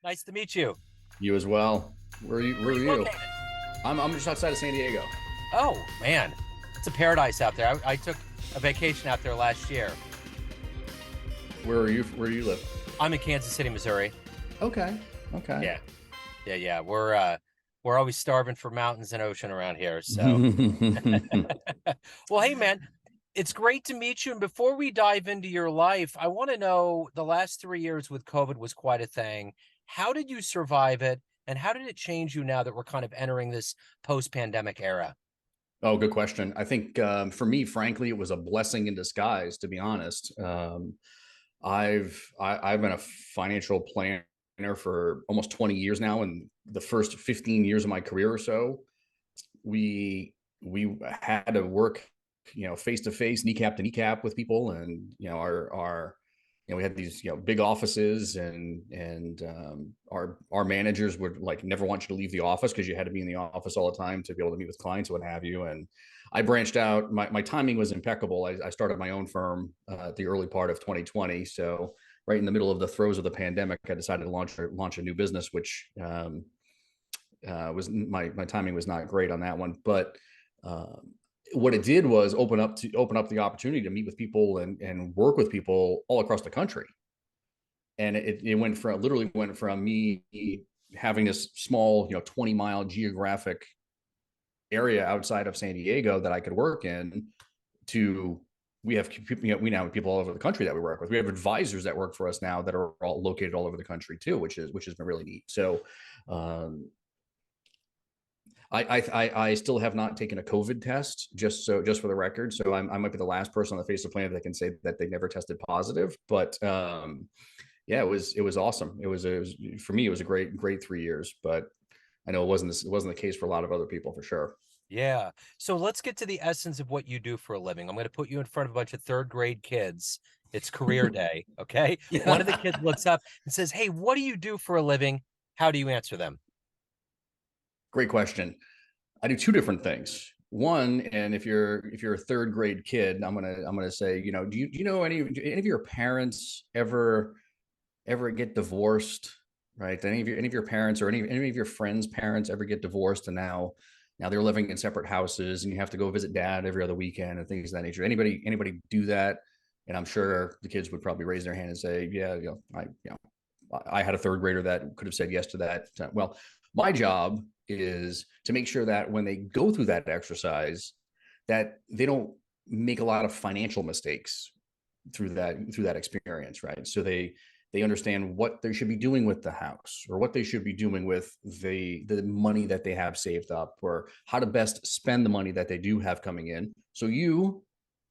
Nice to meet you. You as well. Where are you? Where Where are are you you? located? I'm just outside of San Diego. Oh, man. It's a paradise out there. I took a vacation out there last year. Where are you? Where do you live? I'm in Kansas City, Missouri. Okay. Okay. Yeah. Yeah. We're always starving for mountains and ocean around here. So, well, hey man, it's great to meet you. And before we dive into your life, I want to know the last 3 years with COVID was quite a thing. How did you survive it? And how did it change you now that we're kind of entering this post-pandemic era? Oh, good question. I think for me, frankly, it was a blessing in disguise. To be honest, I've been a financial planner for almost 20 years now, and the first 15 years of my career or so, we had to work, face to face, kneecap to kneecap with people, and our we had these big offices, and our managers would like never want you to leave the office because you had to be in the office all the time to be able to meet with clients, what have you. And I branched out. My timing was impeccable. I started my own firm at the early part of 2020, so right in the middle of the throes of the pandemic, I decided to launch a new business, which was my timing was not great on that one, but uh, what it did was open up the opportunity to meet with people and work with people all across the country. And it went from literally went from me having this small 20-mile geographic area outside of San Diego that I could work in to we now have people all over the country that we work with. We have advisors that work for us now that are all located all over the country too, which has been really neat. So um, I still have not taken a COVID test, just for the record. So I might be the last person on the face of the planet that can say that they never tested positive. But yeah, it was awesome. It was for me. It was a great 3 years. But I know it wasn't the case for a lot of other people for sure. Yeah. So let's get to the essence of what you do for a living. I'm going to put you in front of a bunch of third grade kids. It's career day. Okay. One of the kids looks up and says, "Hey, what do you do for a living?" How do you answer them? Great question. I do two different things. One, and if you're a third grade kid, I'm gonna say, do you know any of your parents ever get divorced, right? Any of your parents or any of your friends' parents ever get divorced, and now they're living in separate houses, and you have to go visit dad every other weekend and things of that nature. Anybody do that? And I'm sure the kids would probably raise their hand and say, yeah, I had a third grader that could have said yes to that. Well, my job is to make sure that when they go through that exercise, that they don't make a lot of financial mistakes through that experience, right? So they understand what they should be doing with the house, or what they should be doing with the money that they have saved up, or how to best spend the money that they do have coming in. So you,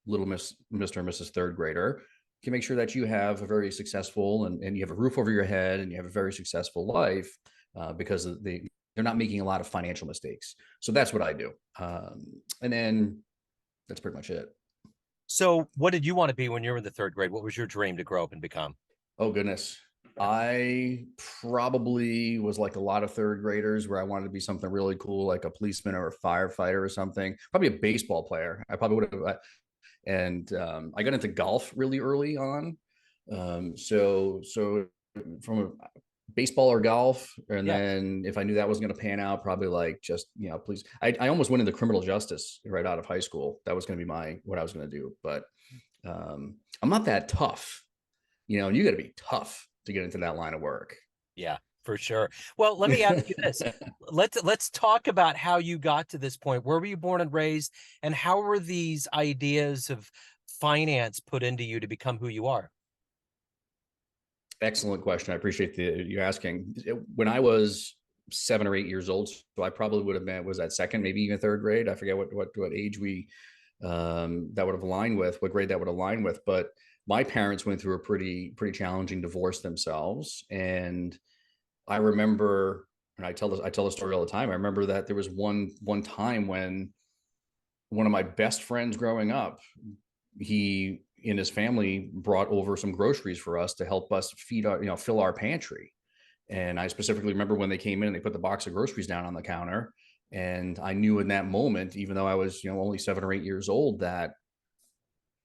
little Mr. and Mrs. Third grader, can make sure that you have a very successful, and you have a roof over your head, and you have a very successful life, because they're not making a lot of financial mistakes. So that's what I do. And then that's pretty much it. So, what did you want to be when you were in the third grade? What was your dream to grow up and become? Oh goodness. I probably was like a lot of third graders where I wanted to be something really cool, like a policeman or a firefighter or something. Probably a baseball player. I probably would have. And I got into golf really early on. So from a baseball or golf, and Yeah. then if I knew that wasn't going to pan out, probably like just please. I almost went into criminal justice right out of high school. That was going to be what I was going to do, but I'm not that tough. And you got to be tough to get into that line of work. Yeah, for sure. Well, let me ask you this. Let's talk about how you got to this point. Where were you born and raised, and how were these ideas of finance put into you to become who you are? Excellent question. I appreciate you asking. When I was 7 or 8 years old, so I probably would have been, was that second, maybe even third grade. I forget what age we that would have aligned with, what grade that would align with. But my parents went through a pretty challenging divorce themselves, and I remember, and I tell the story all the time. I remember that there was one time when one of my best friends growing up, he and his family brought over some groceries for us to help us fill our pantry. And I specifically remember when they came in and they put the box of groceries down on the counter. And I knew in that moment, even though I was, only 7 or 8 years old, that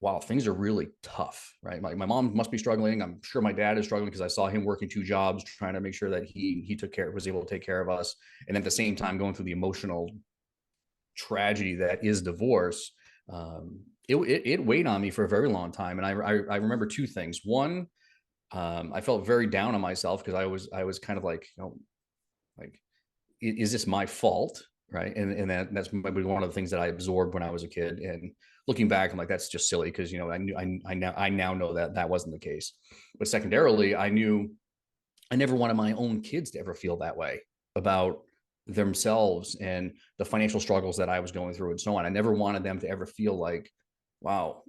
wow, things are really tough, right? My mom must be struggling. I'm sure my dad is struggling because I saw him working two jobs, trying to make sure that he was able to take care of us. And at the same time, going through the emotional tragedy that is divorce. It weighed on me for a very long time. And I remember two things. One, I felt very down on myself because I was kind of like, like, is this my fault? Right. That's maybe one of the things that I absorbed when I was a kid. And looking back, I'm like, that's just silly. Cause I now know that that wasn't the case. But secondarily, I knew I never wanted my own kids to ever feel that way about themselves and the financial struggles that I was going through and so on. I never wanted them to ever feel like, wow,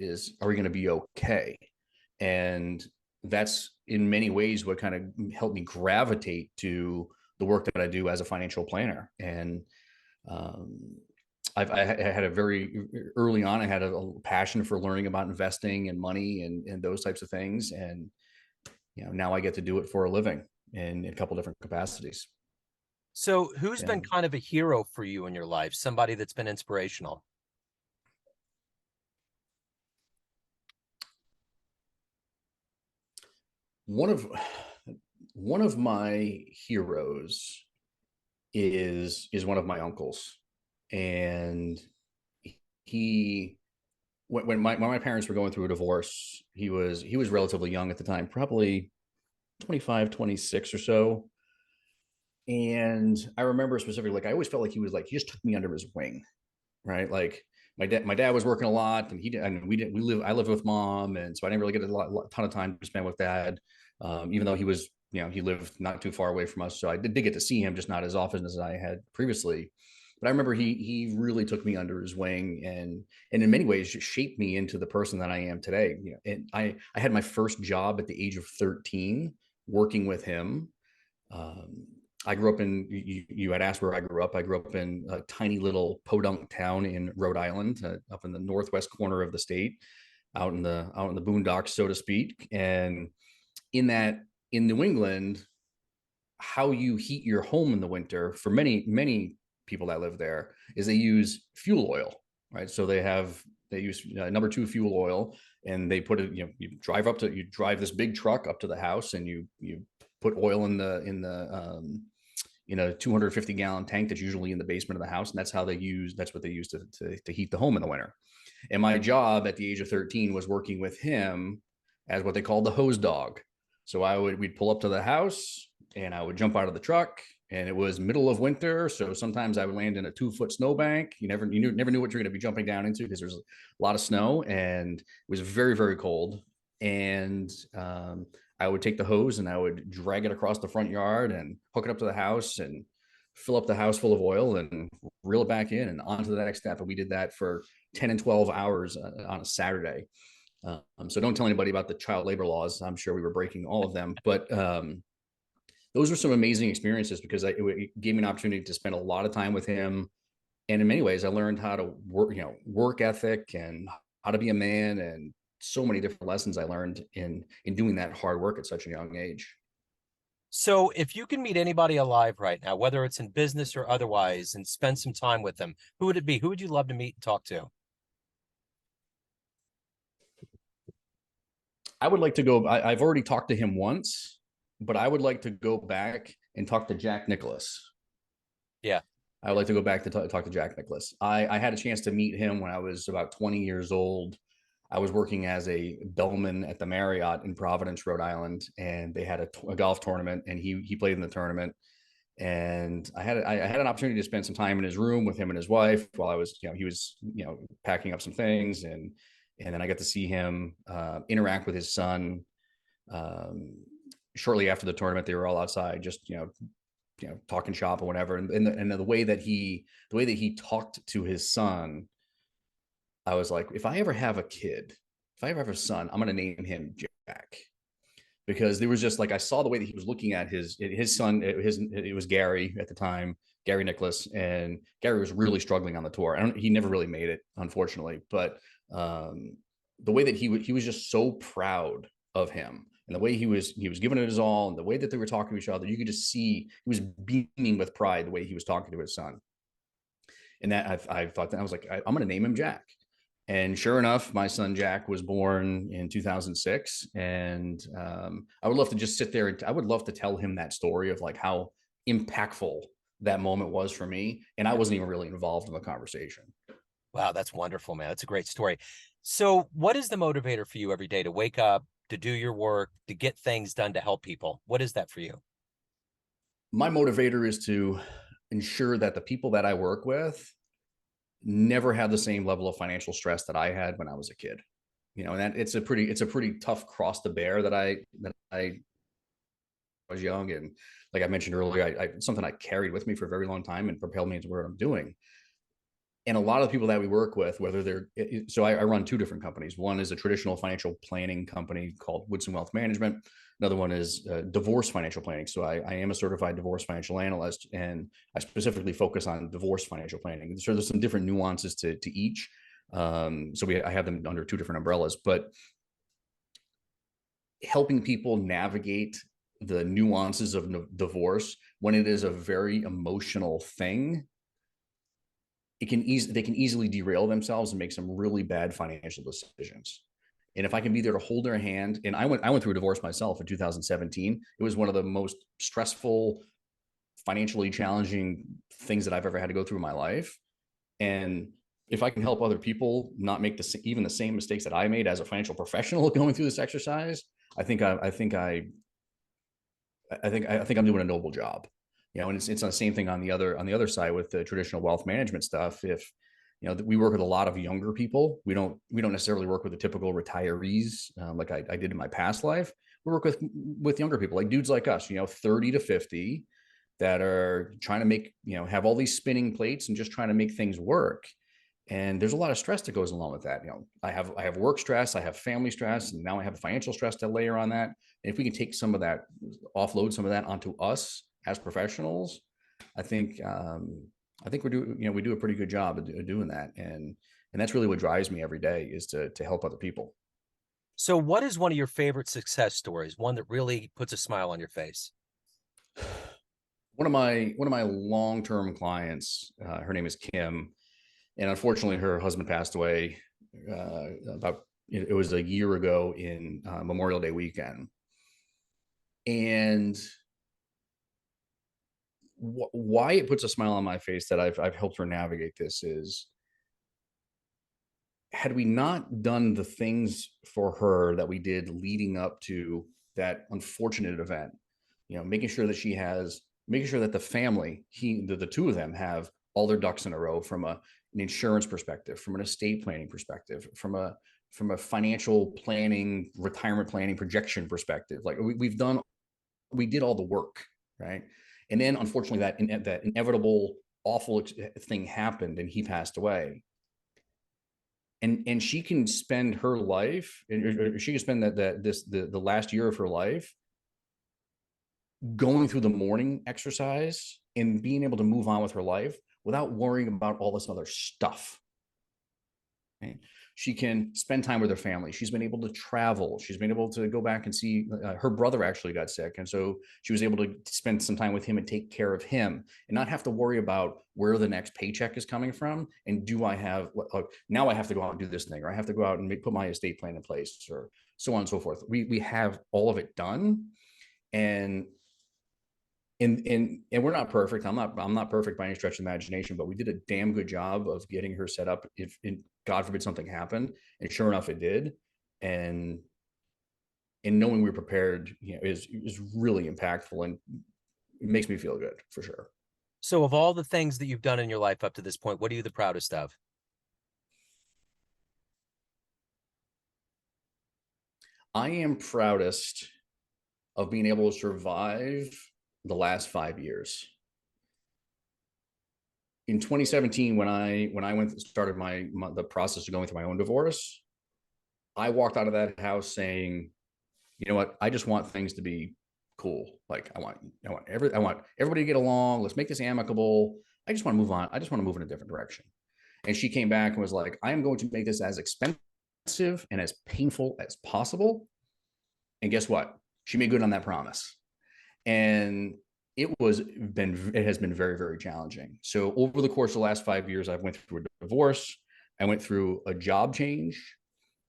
are we going to be okay? And that's in many ways what kind of helped me gravitate to the work that I do as a financial planner. And um, I had a very early on, I had a passion for learning about investing and money and those types of things. And now I get to do it for a living in a couple different capacities. So who's Yeah. been kind of a hero for you in your life? Somebody that's been inspirational? One of one of my heroes is one of my uncles, and he when my parents were going through a divorce, he was relatively young at the time, probably 25, 26 or so. And I remember specifically, like, I always felt like he just took me under his wing, right? Like my dad was working a lot, and I lived with mom, and so I didn't really get a ton of time to spend with dad, even though he lived not too far away from us, so I did get to see him, just not as often as I had previously. But I remember he really took me under his wing, and in many ways just shaped me into the person that I am today. And I had my first job at the age of 13 working with him. um, I grew up in, you had asked where I grew up. I grew up in a tiny little podunk town in Rhode Island, up in the northwest corner of the state, out in the boondocks, so to speak. And in New England, how you heat your home in the winter for many people that live there is they use fuel oil, right? So they use number two fuel oil, and they put it. You drive this big truck up to the house, and you put oil in a 250-gallon tank that's usually in the basement of the house, and that's what they use to heat the home in the winter. And my job at the age of 13 was working with him as what they called the hose dog. So we'd pull up to the house, and I would jump out of the truck, and it was middle of winter, so sometimes I would land in a 2-foot snowbank. Never knew what you're going to be jumping down into because there's a lot of snow, and it was very, very cold. And I would take the hose and I would drag it across the front yard and hook it up to the house and fill up the house full of oil and reel it back in and on to the next step. And we did that for 10 and 12 hours on a Saturday. So don't tell anybody about the child labor laws. I'm sure we were breaking all of them, but those were some amazing experiences because it gave me an opportunity to spend a lot of time with him. And in many ways, I learned how to work ethic and how to be a man, and so many different lessons I learned in doing that hard work at such a young age. So if you can meet anybody alive right now, whether it's in business or otherwise, and spend some time with them, who would it be? Who would you love to meet and talk to? I would like to go. I've already talked to him once, but I would like to go back and talk to Jack Nicholas. Yeah. I would like to go back to talk to Jack Nicholas. I had a chance to meet him when I was about 20 years old. I was working as a bellman at the Marriott in Providence, Rhode Island, and they had a golf tournament, and he played in the tournament. And I had an opportunity to spend some time in his room with him and his wife while he was packing up some things, and then I got to see him interact with his son. Um, Shortly after the tournament, they were all outside, just talking shop or whatever. And the way that he talked to his son, I was like, if I ever have a kid, if I ever have a son, I'm going to name him Jack, because there was just like, I saw the way that he was looking at his son. It was Gary at the time, Gary Nicholas, and Gary was really struggling on the tour. He never really made it, unfortunately, but the way that he was just so proud of him, and the way he was giving it his all, and the way that they were talking to each other, you could just see he was beaming with pride the way he was talking to his son. And that I thought that I was like, I'm going to name him Jack. And sure enough, my son Jack was born in 2006. And I would love to just sit there and I would love to tell him that story of like how impactful that moment was for me. And I wasn't even really involved in the conversation. Wow, that's wonderful, man. That's a great story. So, what is the motivator for you every day to wake up, to do your work, to get things done to help people? What is that for you? My motivator is to ensure that the people that I work with never have the same level of financial stress that I had when I was a kid. You know, and that it's a pretty tough cross to bear that I was young, and like I mentioned earlier, something I carried with me for a very long time and propelled me into where I'm doing. And a lot of the people that we work with, whether they're so I run two different companies. One is a traditional financial planning company called Woodson Wealth Management. Another one is divorce financial planning. So I am a certified divorce financial analyst, and I specifically focus on divorce financial planning. So there's some different nuances to each. I have them under two different umbrellas, but helping people navigate the nuances of divorce when it is a very emotional thing, they can easily derail themselves and make some really bad financial decisions. And if I can be there to hold their hand, and I went through a divorce myself in 2017. It was one of the most stressful, financially challenging things that I've ever had to go through in my life. And if I can help other people not make even the same mistakes that I made as a financial professional going through this exercise, I think I'm doing a noble job. You know, and it's the same thing on the other side with the traditional wealth management stuff. If you know, we work with a lot of younger people. We don't necessarily work with the typical retirees like I did in my past life. We work with younger people, like dudes like us, you know, 30 to 50, that are trying to make, you know, have all these spinning plates and just trying to make things work. And there's a lot of stress that goes along with that. You know, I have work stress, I have family stress, and now I have financial stress to layer on that. And if we can take some of that, offload some of that onto us as professionals, I think we do a pretty good job of doing that. And that's really what drives me every day, is to help other people. So, what is one of your favorite success stories? One that really puts a smile on your face? One of my long term clients, her name is Kim, and unfortunately, her husband passed away about it was a year ago in Memorial Day weekend. And why it puts a smile on my face that I've helped her navigate this is, had we not done the things for her that we did leading up to that unfortunate event, you know, making sure that the family, the two of them, have all their ducks in a row from an insurance perspective, from an estate planning perspective, from a financial planning, retirement planning projection perspective. Like we did all the work, right? And then unfortunately that inevitable awful thing happened and he passed away. And she can spend her life, or she can spend the last year of her life going through the morning exercise and being able to move on with her life without worrying about all this other stuff. Right? She can spend time with her family. She's been able to travel. She's been able to go back and see her brother actually got sick. And so she was able to spend some time with him and take care of him and not have to worry about where the next paycheck is coming from. And do I have, now I have to go out and do this thing, or I have to go out and put my estate plan in place, or so on and so forth. We have all of it done. And we're not perfect. I'm not perfect by any stretch of imagination, but we did a damn good job of getting her set up if God forbid something happened. And sure enough, it did. And knowing we were prepared, you know, is really impactful, and it makes me feel good for sure. So, of all the things that you've done in your life up to this point, what are you the proudest of? I am proudest of being able to survive the last 5 years. In 2017, when I went started the process of going through my own divorce, I walked out of that house saying, you know what, I just want things to be cool. Like I want everybody to get along. Let's make this amicable. I just want to move on. I just want to move in a different direction. And she came back and was like, I am going to make this as expensive and as painful as possible. And guess what? She made good on that promise. And it has been very, very challenging. So over the course of the last 5 years, I've went through a divorce. I went through a job change.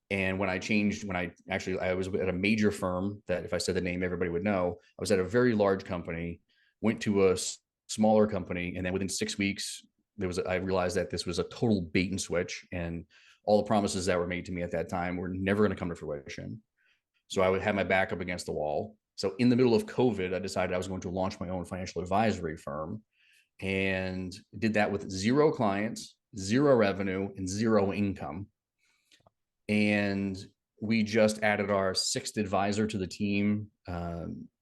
And when I I was at a major firm that if I said the name, everybody would know. I was at a very large company, went to a smaller company. And then within 6 weeks, I realized that this was a total bait and switch. And all the promises that were made to me at that time were never going to come to fruition. So I would have my back up against the wall. So in the middle of COVID, I decided I was going to launch my own financial advisory firm and did that with 0 clients, 0 revenue, and 0 income. And we just added our 6th advisor to the team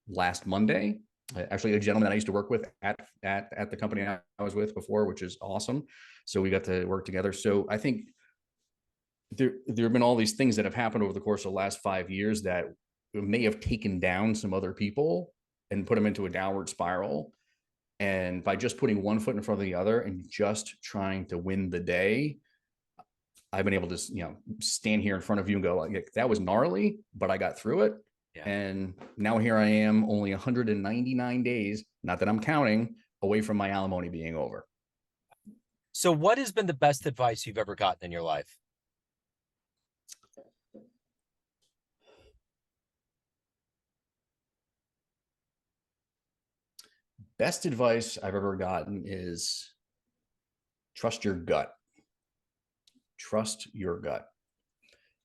last Monday. Actually, a gentleman that I used to work with at the company I was with before, which is awesome. So we got to work together. So I think there have been all these things that have happened over the course of the last 5 years that may have taken down some other people and put them into a downward spiral. And by just putting one foot in front of the other and just trying to win the day, I've been able to, stand here in front of you and go, like, that was gnarly, but I got through it. Yeah. And now here I am, only 199 days, not that I'm counting, away from my alimony being over. So what has been the best advice you've ever gotten in your life? Best advice I've ever gotten is trust your gut. Trust your gut.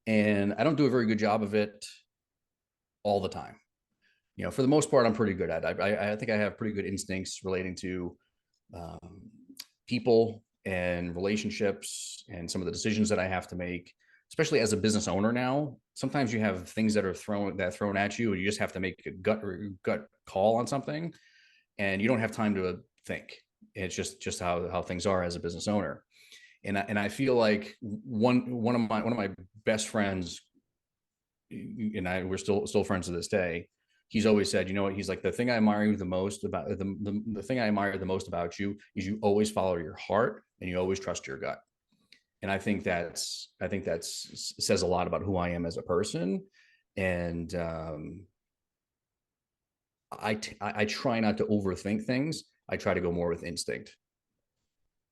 And I don't do a very good job of it all the time. For the most part, I'm pretty good at it. I think I have pretty good instincts relating to people and relationships and some of the decisions that I have to make, especially as a business owner now. Sometimes you have things that are thrown at you, and you just have to make a gut call on something, and you don't have time to think. It's just how things are as a business owner. And I feel like one of my best friends, and we're still friends to this day. He's always said, he's like, the thing I admire the most about the thing I admire the most about you is you always follow your heart and you always trust your gut. And I think that's says a lot about who I am as a person. And I try not to overthink things. I try to go more with instinct.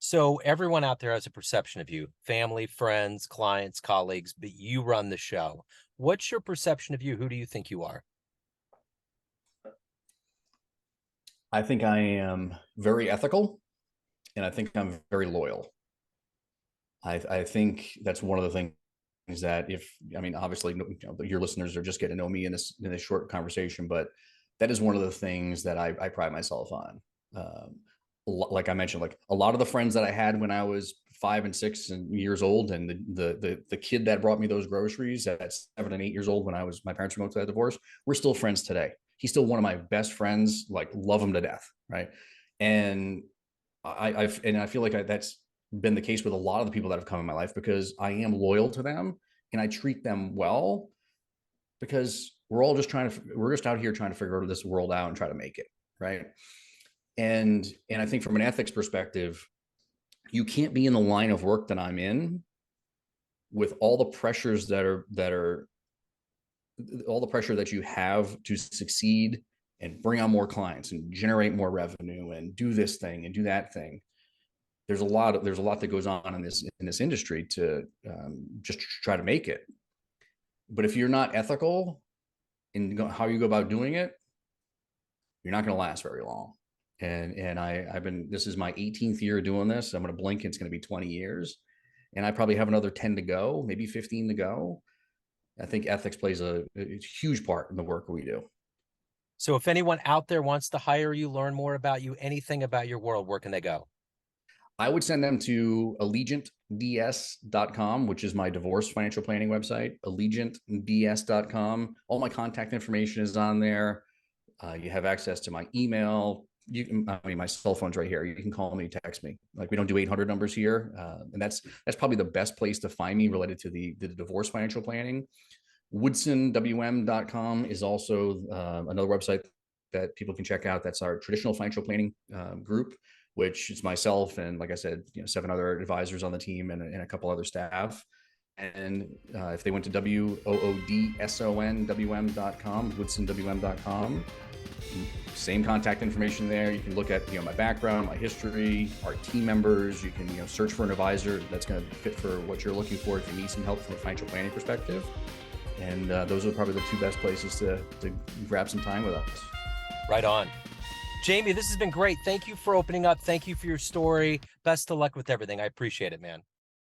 So everyone out there has a perception of you, family, friends, clients, colleagues, but you run the show. What's your perception of you? Who do you think you are? I think I am very ethical, and I think I'm very loyal. I think that's one of the things that obviously your listeners are just getting to know me in this short conversation, but that is one of the things that I pride myself on. Like I mentioned, like a lot of the friends that I had when I was 5 and 6 years old, and the kid that brought me those groceries at 7 and 8 years old when my parents were going through that divorce, we're still friends today. He's still one of my best friends, like love him to death. Right. And I feel like that's been the case with a lot of the people that have come in my life, because I am loyal to them and I treat them well, because we're just out here trying to figure this world out and try to make it. Right. And I think from an ethics perspective, you can't be in the line of work that I'm in with all the pressures that are all the pressure that you have to succeed and bring on more clients and generate more revenue and do this thing and do that thing. There's a lot that goes on in this industry to just try to make it. But if you're not ethical in how you go about doing it, you're not going to last very long. And this is my 18th year doing this. I'm going to blink, it's going to be 20 years. And I probably have another 10 to go, maybe 15 to go. I think ethics plays a huge part in the work we do. So if anyone out there wants to hire you, learn more about you, anything about your world, where can they go? I would send them to allegiantds.com, which is my divorce financial planning website, allegiantds.com. All my contact information is on there. You have access to my email. My cell phone's right here. You can call me, text me. Like, we don't do 800 numbers here. And that's probably the best place to find me related to the divorce financial planning. woodsonwm.com is also another website that people can check out. That's our traditional financial planning group, which is myself and, like I said, 7 other advisors on the team and a couple other staff. And if they went to WOODSONWM.com, WoodsonWM.com, same contact information there. You can look at my background, my history, our team members. You can search for an advisor that's going to fit for what you're looking for if you need some help from a financial planning perspective. And those are probably the two best places to grab some time with us. Right on. Jamie, this has been great. Thank you for opening up. Thank you for your story. Best of luck with everything. I appreciate it, man.